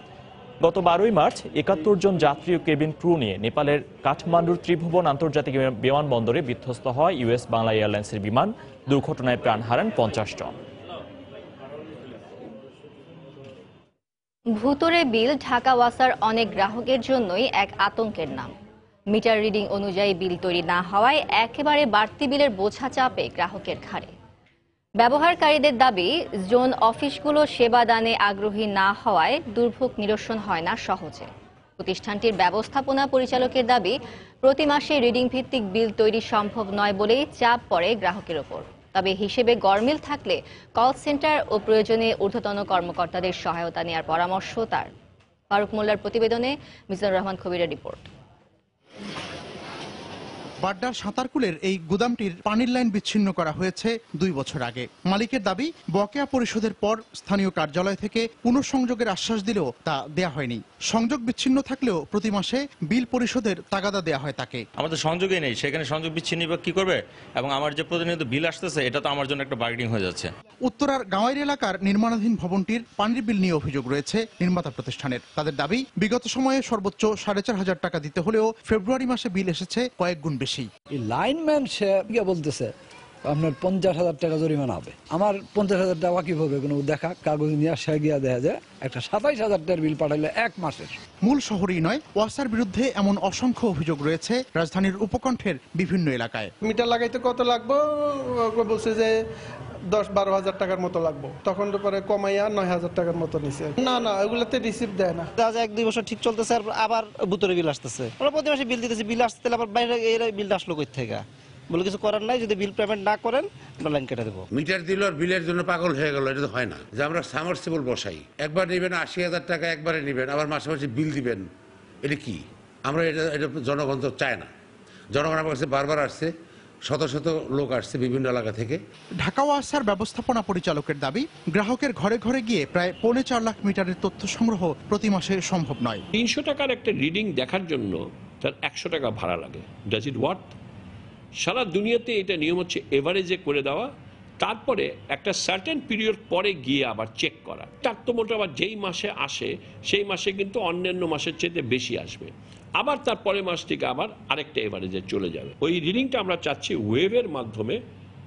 গত ১২ই মার্চ ৭১ জন যাত্রী ও কেবিন ক্রু নিয়ে নেপালের কাঠমান্ডুর ত্রিভুবন আন্তর্জাতিক বিমানবন্দরে বিধ্বস্ত হয় ইউএস বাংলা এয়ারলাইন্সের বিমান। দুর্ঘটনায় প্রাণ হারান ৫০ জন। ভুতুরে বিল ঢাকা ওয়াসার অনেক গ্রাহকের জন্যই এক আতঙ্কের নাম। মিটার রিডিং অনুযায়ী বিল তৈরি না হওয়ায় একেবারে বাড়তি বিলের বোঝা চাপে গ্রাহকের ঘাড়ে। ব্যবহারকারীদের দাবি, জোন অফিসগুলো সেবা দানে আগ্রহী না হওয়ায় দুর্ভোগ নিরসন হয় না সহজে। প্রতিষ্ঠানটির ব্যবস্থাপনা পরিচালকের দাবি, প্রতি মাসে রিডিং ভিত্তিক বিল তৈরি সম্ভব নয় বলেই চাপ পড়ে গ্রাহকের ওপর। তবে হিসেবে গরমিল থাকলে কল সেন্টার ও প্রয়োজনে ঊর্ধ্বতন কর্মকর্তাদের সহায়তা নেওয়ার পরামর্শ তার। ফারুক মোল্লার প্রতিবেদনে মিজানুর রহমান কবিরের রিপোর্ট। বাড্ডার সাঁতারকুলের এই গুদামটির পানির লাইন বিচ্ছিন্ন করা হয়েছে ২ বছর আগে। মালিকের দাবি, বকেয়া পরিশোধের পর স্থানীয় কার্যালয় থেকে পুনঃসংযোগের আশ্বাস দিলেও তা দেয়া হয়নি। সংযোগ বিচ্ছিন্ন থাকলেও প্রতি মাসে বিল পরিশোধের তাগাদা দেয়া হয় তাকে। আমাদের সংযোগই নেই, সেখানে সংযোগ বিচ্ছিন্ন বা কি করবে, এবং আমার যে প্রতিনিয়ত বিল আসতেছে এটা তো আমার জন্য একটা বার্গেনিং হয়ে যাচ্ছে। উত্তরার গাঁওয়াইর এলাকার নির্মাণাধীন ভবনটির পানির বিল নিয়ে অভিযোগ রয়েছে নির্মাতা প্রতিষ্ঠানের। তাদের দাবি, বিগত সময়ে সর্বোচ্চ ৪,৫০০ টাকা দিতে হলেও ফেব্রুয়ারি মাসে বিল এসেছে কয়েক গুণ বেশি। লাইনম্যান সে বলতেছে আপনার ৫০,০০০ টাকা জরিমানা হবে। আমার ৫০,০০০ টাকা কি হবে, কোনো দেখা কাগজ নিয়ে আসা গিয়া দেখা যায় একটা ২৭,০০০ টাকার বিল পাঠাইলে এক মাসের। মূল শহরেই নয়, ওয়াসার বিরুদ্ধে এমন অসংখ্য অভিযোগ রয়েছে রাজধানীর উপকণ্ঠের বিভিন্ন এলাকায়। মিটার লাগাইতে কত লাগবো বলছে যে ১০-১২ হাজার টাকার মতো লাগবো, তখন তো পরে কমাইয়া ৯,০০০ টাকার মতো নিছে। না ওগুলোতে রিসিভ দেয় না। ১-২ বছর ঠিক চলতেছে, আবার ভুতুরে বিল আসতেছে। আমরা প্রতি মাসে বিল দিতেছি, বিল আসতে আবার বাইরে বিলটা আসলো কই থেকে? বলে কিছু করার নাই, যদি বিল পেমেন্ট না করেন আমরা লাইন কেটে দেবো। মিটার দিল আর বিলের জন্য পাগল হয়ে গেল, এটা তো হয় না। যে আমরা সাবমার্সিবল বসাই, একবার নেবেন ৮০,০০০ টাকা, একবারে নেবেন, আবার মাসে মাসে বিল দিবেন, এটা কি? আমরা এটা জনগণ তো চায় না। জনগণ আমার কাছে বারবার আসছে, শত শত লোক আসছে বিভিন্ন এলাকা থেকে। ঢাকা ওয়াসার ব্যবস্থাপনা পরিচালকের দাবি, গ্রাহকের ঘরে ঘরে গিয়ে প্রায় ৪.৫ লাখ মিটারের তথ্য সংগ্রহ প্রতি মাসে সম্ভব নয়। ৩০০ টাকার একটা রিডিং দেখার জন্য তার ১০০ টাকা ভাড়া লাগে। Does it worth? সারা দুনিয়াতে এটা নিয়ম হচ্ছে এভারেজে করে দেওয়া, তারপরে একটা সার্টেন পিরিয়ড পরে গিয়ে আবার চেক করা। তারতম্যটা আবার যেই মাসে আসে সেই মাসে কিন্তু অন্যান্য মাসের চেয়ে বেশি আসবে, আবার তার পরের মাস থেকে আবার আরেকটা এভারেজে চলে যাবে। ওই রিডিংটা আমরা চাচ্ছি ওয়েবের মাধ্যমে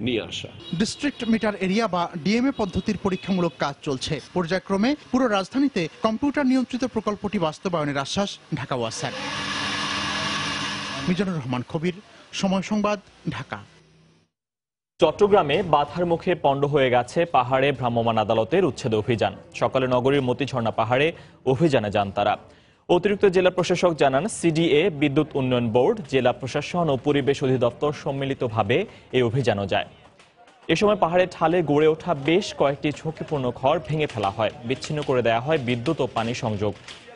নিয়ে আসা। ডিস্ট্রিক্ট মিটার এরিয়া বা ডিএমএ পদ্ধতির পরীক্ষামূলক কাজ চলছে। পর্যায়ক্রমে পুরো রাজধানীতে কম্পিউটার নিয়ন্ত্রিত প্রকল্পটি বাস্তবায়নের আশ্বাস ঢাকা ওয়াসার। মিজানুর রহমান কবির, সময় সংবাদ, ঢাকা। চট্টগ্রামে বাধার মুখে পণ্ড হয়ে গেছে পাহাড়ে ভ্রাম্যমাণ আদালতের উচ্ছেদ অভিযান। সকালে নগরীর মতিঝর্ণা পাহাড়ে অভিযানে যান তারা। অতিরিক্ত জেলা প্রশাসক জানান, সিডিএ, বিদ্যুৎ উন্নয়ন বোর্ড, জেলা প্রশাসন ও পরিবেশ অধিদপ্তর সম্মিলিতভাবে এই অভিযানও যায়। এ সময় পাহাড়ের ঢালে গড়ে ওঠা বেশ কয়েকটি ঝুঁকিপূর্ণ ঘর ভেঙে ফেলা হয়, বিচ্ছিন্ন করে দেওয়া হয় বিদ্যুৎ ও পানি সংযোগ।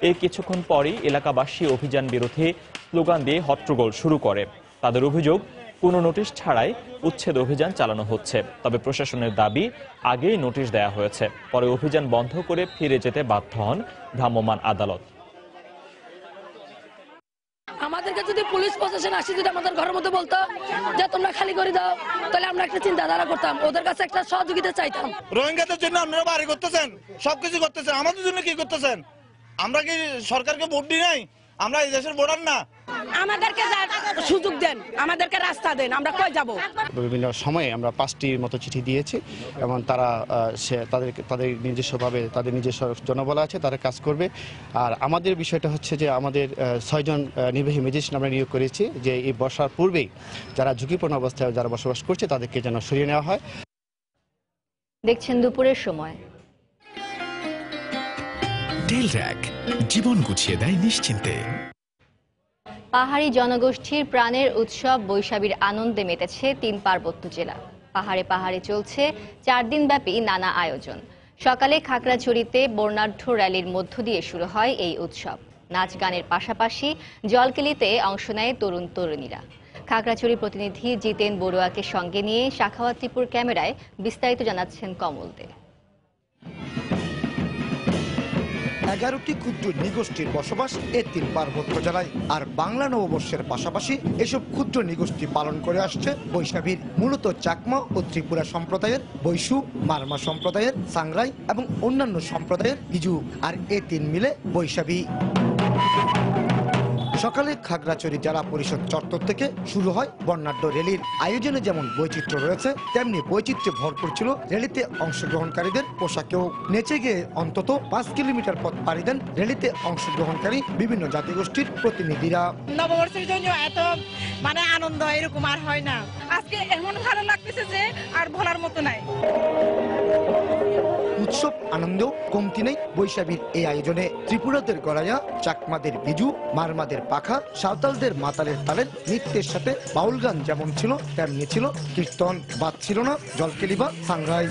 এই কিছুক্ষণ পরই এলাকাবাসী অভিযান বিরোধী স্লোগান দিয়ে হট্টগোল শুরু করে। তাদের অভিযোগ, কোনো নোটিশ ছাড়াই উচ্ছেদ অভিযান চালানো হচ্ছে। তবে প্রশাসনের দাবি, আগেই নোটিশ দেওয়া হয়েছে। পরে অভিযান বন্ধ করে ফিরে যেতে বাধ্য হন ভ্রাম্যমাণ আদালত। আমাদেরকে যদি পুলিশ প্রশাসন আসে, যদি আমাদের ঘরের মধ্যে বলতো যে তোমরা খালি করে দাও, তাহলে আমরা একটা চিন্তাধারা করতাম, ওদের কাছে একটা সহযোগিতা চাইতাম। রোহিঙ্গাদের জন্য আপনারা বাড়ি করতেছেন, সবকিছু করতেছেন, আমাদের জন্য কি করতেছেন? আমরা কি সরকারকে ভোট দিই নাই? আমরা এই দেশের ভোটার না? আমাদেরকে সুযোগ দেন, আমাদেরকে রাস্তা দেন, আমরা কই যাব? বিভিন্ন সময়ে আমরা 5টির মতো চিঠি দিয়েছি এবং তারা তাদের নিজস্বভাবে তাদের নিজস্ব জনবল আছে, তারা কাজ করবে। আর আমাদের বিষয়টা হচ্ছে যে আমাদের 6 জন নির্বাহী ম্যাজিস্ট্রেট আমরা নিয়োগ করেছি, যে এই বর্ষার পূর্বেই যারা ঝুঁকিপূর্ণ অবস্থায় যারা বসবাস করছে তাদেরকে যেন সরিয়ে নেওয়া হয়। দেখছেন দুপুরের সময়। ডেলট্যাক, জীবন গুছিয়ে দেয় নিশ্চিন্তে। পাহাড়ি জনগোষ্ঠীর প্রাণের উৎসব বৈশাখীর আনন্দে মেতেছে 3 পার্বত্য জেলা। পাহাড়ে পাহাড়ে চলছে 4 দিনব্যাপী নানা আয়োজন। সকালে খাগড়াছড়িতে বর্ণাঢ্য র্যালির মধ্য দিয়ে শুরু হয় এই উৎসব। নাচ গানের পাশাপাশি জলকেলিতে অংশ নেয় তরুণ তরুণীরা। খাগড়াছড়ি প্রতিনিধি জিতেন বড়ুয়াকে সঙ্গে নিয়ে শাখাওয়াতিপুর ক্যামেরায় বিস্তারিত জানাচ্ছেন কমল দে। 11টি ক্ষুদ্র নৃগোষ্ঠীর বসবাস এই 3 পার্বত্য জেলায়। আর বাংলা নববর্ষের পাশাপাশি এসব ক্ষুদ্র নৃগোষ্ঠী পালন করে আসছে বৈশাখীর। মূলত চাকমা ও ত্রিপুরা সম্প্রদায়ের, বৈশু, মারমা সম্প্রদায়ের, সাংরাই এবং অন্যান্য সম্প্রদায়ের বিজু, আর এই 3 মিলে বৈশাখী। সকালে খাগড়াছড়ি জেলা পরিষদ চত্বর থেকে শুরু হয় বর্ণাঢ্য র্যালির। আয়োজনে যেমন বৈচিত্র্য রয়েছে, তেমনি বৈচিত্র্যে ভরপুর ছিল র্যালিতে অংশগ্রহণকারীদের পোশাকেও। নেচে গিয়ে অন্তত 5 কিলোমিটার পথ পাড়ি দেন র্যালিতে অংশগ্রহণকারী বিভিন্ন জাতিগোষ্ঠীর প্রতিনিধিরা। নববর্ষের জন্য এত আনন্দ এরকম আর হয় না। আজকে এমন ভালো লাগতেছে যে আর ভোলার মতো নাই। উৎসব আনন্দেও কমতি নেই বৈশাখীর এই আয়োজনে। ত্রিপুরাদের গড়াইয়া, চাকমাদের বিজু, মারমাদের পাখা, সাঁওতালদের মাতালের তালের নৃত্যের সাথে বাউল গান যেমন ছিল তেমনি ছিল কীর্তন। বাদ ছিল না জলকেলি বা সাংরাই।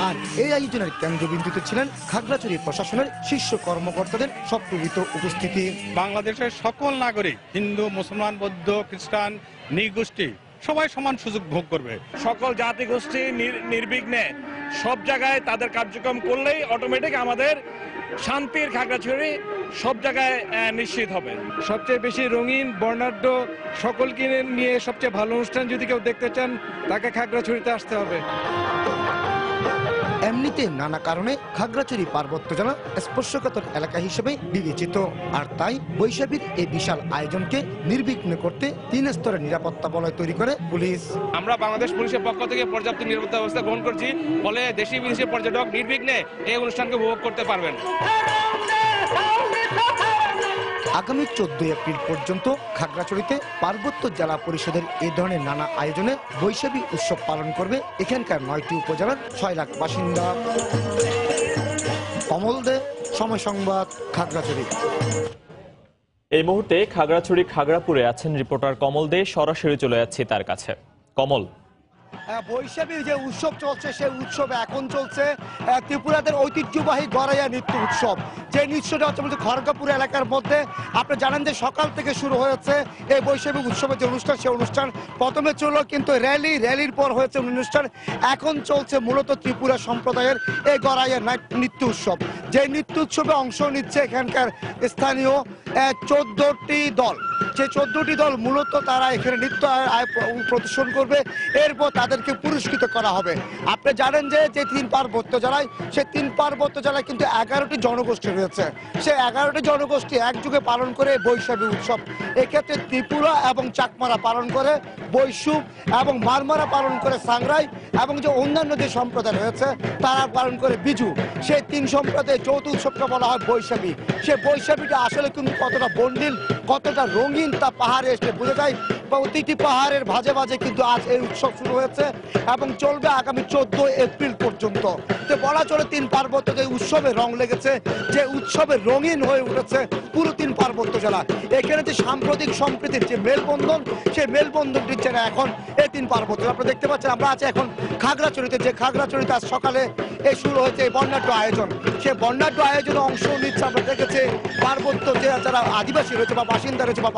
আর এই আয়োজনের কেন্দ্রবিন্দুতে ছিলেন খাগড়াছড়ি প্রশাসনের শীর্ষ কর্মকর্তাদের সম্মিলিত উপস্থিতি। বাংলাদেশের সকল নাগরিক, হিন্দু, মুসলমান, বৌদ্ধ, খ্রিস্টান, নৃগোষ্ঠী সবাই সমান সুযোগ ভোগ করবে। সকল জাতিগোষ্ঠী নির্বিঘ্নে সব জায়গায় তাদের কার্যক্রম করলেই অটোমেটিক আমাদের শান্তির খাগড়াছড়ি সব জায়গায় নিশ্চিত হবে। সবচেয়ে বেশি রঙিন, বর্ণাঢ্য, সকলকে নিয়ে সবচেয়ে ভালো অনুষ্ঠান যদি কেউ দেখতে চান, তাকে খাগড়াছড়িতে আসতে হবে। এমনিতে নানা কারণে খাগড়াছড়ি পার্বত্য জেলা স্পর্শকাতর এলাকা হিসেবে বিবেচিত। আর তাই বৈশাখীর এই বিশাল আয়োজনকে নির্বিঘ্ন করতে 3 স্তরের নিরাপত্তা বলয় তৈরি করে পুলিশ। আমরা বাংলাদেশ পুলিশের পক্ষ থেকে পর্যাপ্ত নিরাপত্তা ব্যবস্থা গ্রহণ করছি, ফলে দেশি বিদেশি পর্যটক নির্বিঘ্নে এই অনুষ্ঠানকে উপভোগ করতে পারবেন। আগামী 14 এপ্রিল পর্যন্ত খাগড়াছড়িতে পার্বত্য জেলা পরিষদের এই ধরনের নানা আয়োজনে বৈশাখী উৎসব পালন করবে এখানকার 9টি উপজেলার 6 লাখ বাসিন্দা। কমল দে, সময় সংবাদ, খাগড়াছড়ি। এই মুহূর্তে খাগড়াছড়ি খাগড়াপুরে আছেন রিপোর্টার কমল দে। সরাসরি চলে যাচ্ছি তার কাছে। কমল, বৈশাখী যে উৎসব চলছে, সেই উৎসব এখন চলছে ত্রিপুরাদের ঐতিহ্যবাহী গড়াইয়া নৃত্য উৎসব। যে নৃত্যটা হচ্ছে বলতে খড়গপুর এলাকার মধ্যে। আপনি জানেন যে সকাল থেকে শুরু হয়েছে এই বৈশাখী উৎসবের যে অনুষ্ঠান, সেই অনুষ্ঠান প্রথমে চললো কিন্তু র্যালির পর হয়েছে অনুষ্ঠান। এখন চলছে মূলত ত্রিপুরা সম্প্রদায়ের এই গড়াইয়া নৃত্য উৎসব। যে নৃত্য উৎসবে অংশ নিচ্ছে এখানকার স্থানীয় 14টি দল। যে 14টি দল মূলত তারা এখানে নৃত্য প্রদর্শন করবে, এরপর তাদেরকে পুরস্কৃত করা হবে। আপনি জানেন যে 3 পার্বত্য জেলায়, সেই 3 পার্বত্য জেলায় কিন্তু 11টি জনগোষ্ঠী রয়েছে। সেই 11টি জনগোষ্ঠী একযুগে পালন করে বৈশাখী উৎসব। এক্ষেত্রে ত্রিপুরা এবং চাকমারা পালন করে, বৈশু এবং মারমারা পালন করে সাংরাই, এবং যে অন্যান্য যে সম্প্রদায় রয়েছে তারা পালন করে বিজু। সেই 3 সম্প্রদায়ের যৌথ উৎসবকে বলা হয় বৈশাখী। সেই বৈশাখীটা আসলে কিন্তু কতটা বন্ডিল, কতটা রঙিন তা পাহাড়ে এসে বোঝা যায়। প্রতিটি পাহাড়ের ভাজে ভাজে কিন্তু আজ এই উৎসব শুরু হয়েছে এবং চলবে আগামী 14 এপ্রিল পর্যন্ত। তো বলা চলে 3 পার্বত্য যে উৎসবে রং লেগেছে, যে উৎসবে রঙিন হয়ে উঠেছে পুরো 3 পার্বত্য জেলা। এখানে যে সাম্প্রতিক সম্প্রীতির যে মেলবন্ধন, সেই মেলবন্ধন দিচ্ছে না এখন এই 3 পার্বত্য। আপনারা দেখতে পাচ্ছেন আমরা আছি এখন খাগড়াছড়িতে। যে খাগড়াছড়িতে আজ সকালে এই শুরু হয়েছে এই বর্ণাঢ্য আয়োজন। সেই বর্ণাঢ্য আয়োজনে অংশ নিচ্ছে আমরা দেখেছি পার্বত্য যারা আদিবাসী রয়েছে বা বাসিন্দা রয়েছে বা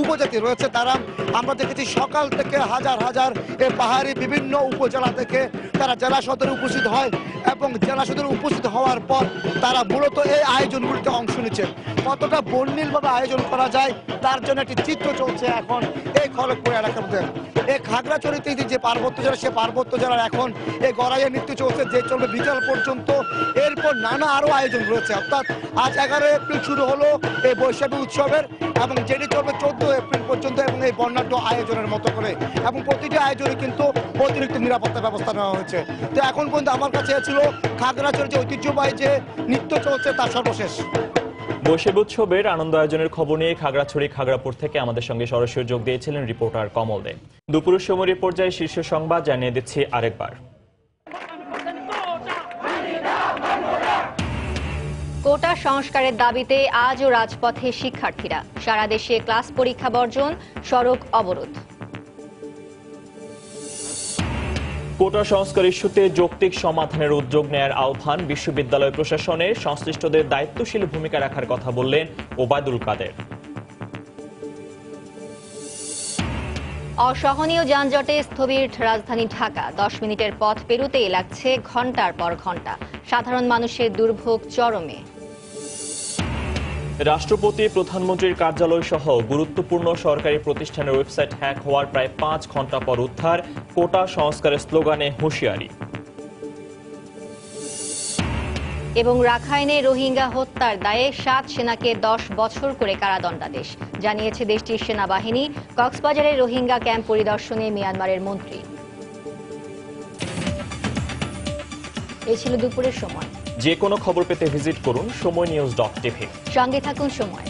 উপজাতি রয়েছে, তারা আমরা দেখেছি সকাল থেকে হাজার হাজার এই পাহাড়ি বিভিন্ন উপজেলা থেকে তারা জেলা সদরে উপস্থিত হয় এবং জেলা সদরে উপস্থিত হওয়ার পর তারা মূলত এই আয়োজনগুলিতে অংশ নিচ্ছে। কতটা বর্ণিলভাবে আয়োজন করা যায় তার জন্য একটি চিত্র চলছে এখন এই খড়গপুর এলাকার মধ্যে। এই খাগড়াছড়িতে যে পার্বত্য জেলা, সে পার্বত্য জেলার এখন এই গড়াইয়া নৃত্য চলছে, যে চলবে বিকাল পর্যন্ত। এরপর নানা আরো আয়োজন রয়েছে। অর্থাৎ আজ 11 এপ্রিল শুরু হলো এই বৈশাখী উৎসবের, এবং যেটি চলবে 14 এপ্রিল পর্যন্ত, এবং এই বর্ণাঢ্য আয়োজনের মতো করে। এবং প্রতিটি আয়োজনে কিন্তু অতিরিক্ত নিরাপত্তা ব্যবস্থা নেওয়া হয়েছে। তো এখন পর্যন্ত আমার কাছে ছিল খাগড়াছড়ির যে ঐতিহ্যবাহী যে নৃত্য চলছে তার সর্বশেষ। বৈশাখী উৎসবের আনন্দ আয়োজনের খবর নিয়ে খাগড়াছড়ি খাগড়াপুর থেকে আমাদের সঙ্গে সরাসরি যোগ দিয়েছিলেন রিপোর্টার কমল দে। দুপুরের সময়ের পর্যায়ে শীর্ষ সংবাদ জানিয়ে দিচ্ছি আরেকবার। কোটা সংস্কারের দাবিতে আজও রাজপথে শিক্ষার্থীরা। সারা দেশে ক্লাস পরীক্ষা বর্জন, সড়ক অবরোধ। কোটা সংস্কার ইস্যুতে যৌক্তিক সমাধানের উদ্যোগ নেয়ার আহ্বান বিশ্ববিদ্যালয় প্রশাসনের, সংশ্লিষ্টদের দায়িত্বশীল ভূমিকা রাখার কথা বললেন ওবায়দুল কাদের। অসহনীয় যানজটে স্থবির রাজধানী ঢাকা। 10 মিনিটের পথ পেরুতেই লাগছে ঘন্টার পর ঘন্টা। সাধারণ মানুষের দুর্ভোগ চরমে। রাষ্ট্রপতি, প্রধানমন্ত্রীর কার্যালয় সহ গুরুত্বপূর্ণ সরকারি প্রতিষ্ঠানের ওয়েবসাইট হ্যাক হওয়ার প্রায় 5 ঘন্টা পর উদ্ধার। কোটা সংস্কারের স্লোগানে হুঁশিয়ারি। এবং রাখাইনে রোহিঙ্গা হত্যার দায়ে 7 সেনাকে 10 বছর করে কারাদণ্ডাদেশ জানিয়েছে দেশটির সেনাবাহিনী। কক্সবাজারের রোহিঙ্গা ক্যাম্প পরিদর্শনে মিয়ানমারের মন্ত্রী। এই ছিল দুপুরের সময়। যে কোনো খবর পেতে ভিজিট করুন সময়নিউজ.tv। সঙ্গে থাকুন সময়।